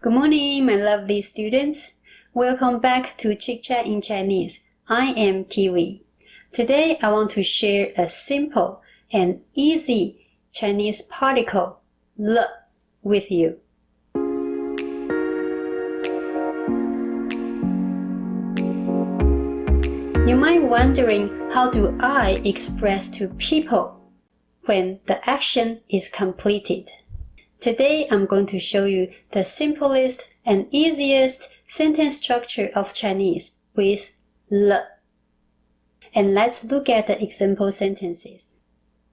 Good morning, my lovely students. Welcome back to Chit Chat in Chinese. I am Kiwi. Today, I want to share a simple and easy Chinese particle, le, with you. You might be wondering, how do I express to people when the action is completed? Today, I'm going to show you the simplest and easiest sentence structure of Chinese with le. And let's look at the example sentences.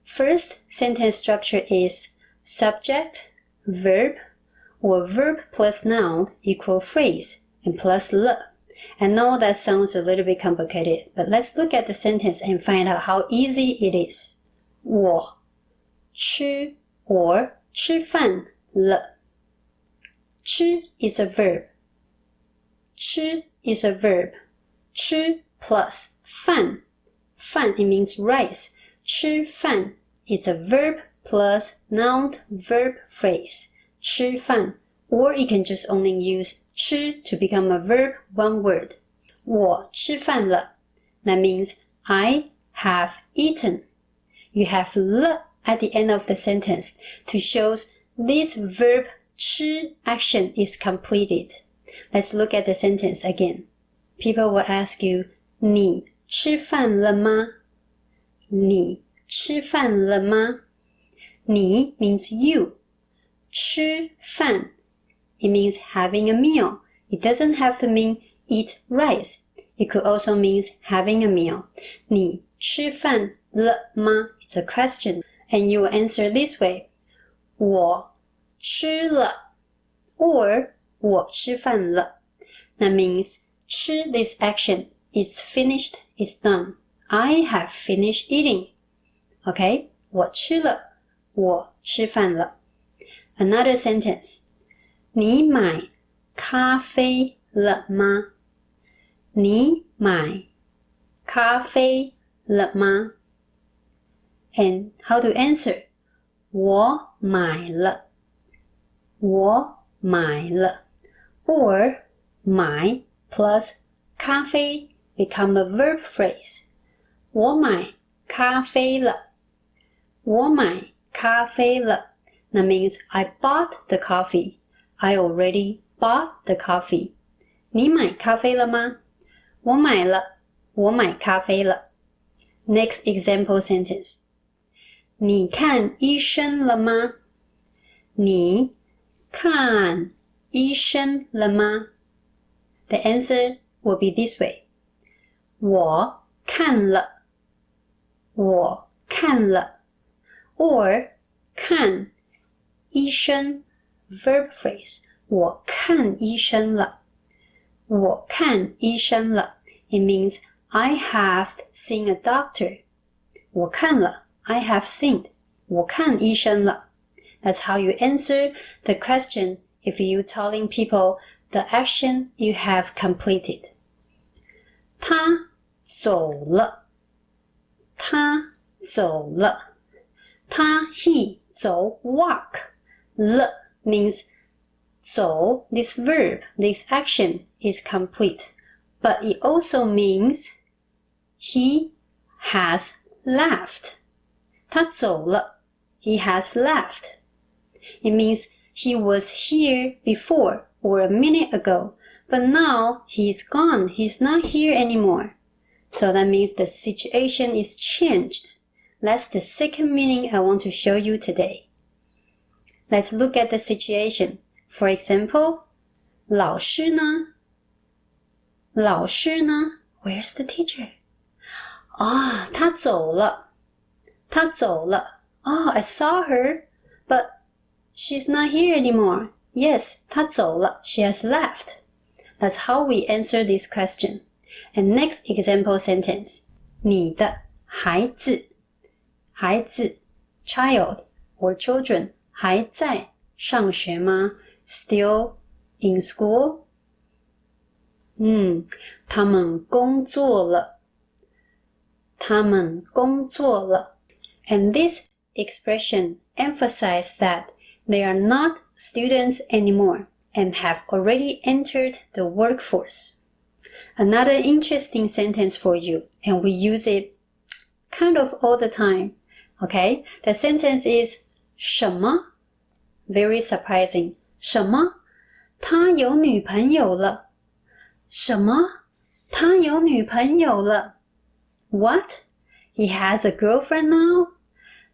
First sentence structure is subject, verb, or verb plus noun equal phrase, and plus le. I know that sounds a little bit complicated, but let's look at the sentence and find out how easy it is. 我吃 or 吃饭了. 吃 is a verb. 吃 is a verb. 吃 plus 饭. 饭 it means rice. 吃饭 is a verb plus noun verb phrase. 吃饭, or you can just only use 吃 to become a verb, one word. 我吃饭了. That means I have eaten. You have le at the end of the sentence to show this verb 吃 action is completed. Let's look at the sentence again. People will ask you, 你吃饭了吗? 你吃饭了吗? 你 means you. 吃饭 it means having a meal. It doesn't have to mean eat rice. It could also mean having a meal. 你吃饭了吗? It's a question. And you will answer this way. 我吃了 or 我吃饭了. That means 吃 this action is finished, is done. I have finished eating. Okay? 我吃了我吃饭了. Another sentence. 你买咖啡了吗? 你买咖啡了吗? And how to answer? 我买了我买了 or 买 plus 咖啡 become a verb phrase. 我买咖啡了我买咖啡了 That means I bought the coffee. I already bought the coffee. 你买咖啡了吗? 我买了我买咖啡了 Next example sentence. 你看医生了吗? 你看医生了吗? The answer will be this way. 我看了我看了 or 看医生 verb phrase. 我看医生了我看医生了 It means I have seen a doctor. 我看了I have seen. 我看医生了 That's how you answer the question if you're telling people the action you have completed. 他走了他走了他 he 走 walk 了 means 走 this verb, this action is complete. But it also means he has left. 他走了 he has left. It means he was here before or a minute ago, but now he's gone. He's not here anymore. So that means the situation is changed. That's the second meaning I want to show you today. Let's look at the situation. For example, 老师呢? 老师呢? Where's the teacher? 她走了她走了 I saw her, but she's not here anymore. Yes, 她走了 She has left. That's how we answer this question. And next example sentence. 你的孩子孩子 child or children 还在上学吗? Still in school? 他们工作了他们工作了 And this expression emphasizes that they are not students anymore and have already entered the workforce. Another interesting sentence for you, and we use it kind of all the time. Okay, the sentence is 什么? Very surprising. 什么? 他有女朋友了。什么? 他有女朋友了。What? He has a girlfriend now?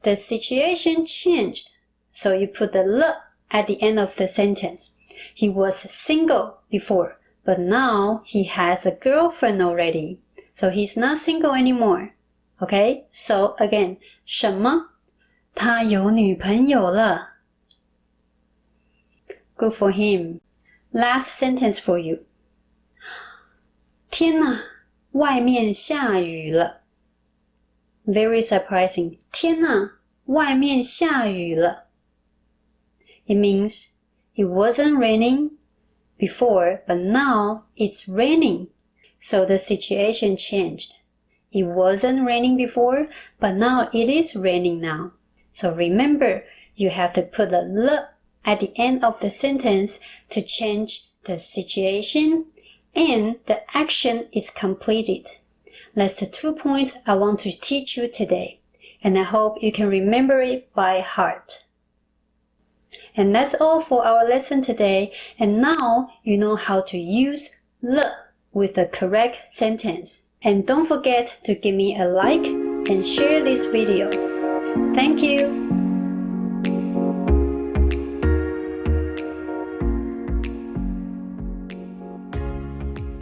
The situation changed, so you put the "了" at the end of the sentence. He was single before, but now he has a girlfriend already, so he's not single anymore. Okay, so again, 什么? 他有女朋友了。Good for him. Last sentence for you. 天哪，外面下雨了。Very surprising. 天哪，外面下雨了。It means it wasn't raining before, but now it's raining. So the situation changed. It wasn't raining before, but now it is raining now. So remember, you have to put the "了" at the end of the sentence to change the situation and the action is completed. That's the 2 points I want to teach you today, and I hope you can remember it by heart. And that's all for our lesson today, and now you know how to use 了 with the correct sentence. And don't forget to give me a like and share this video. Thank you!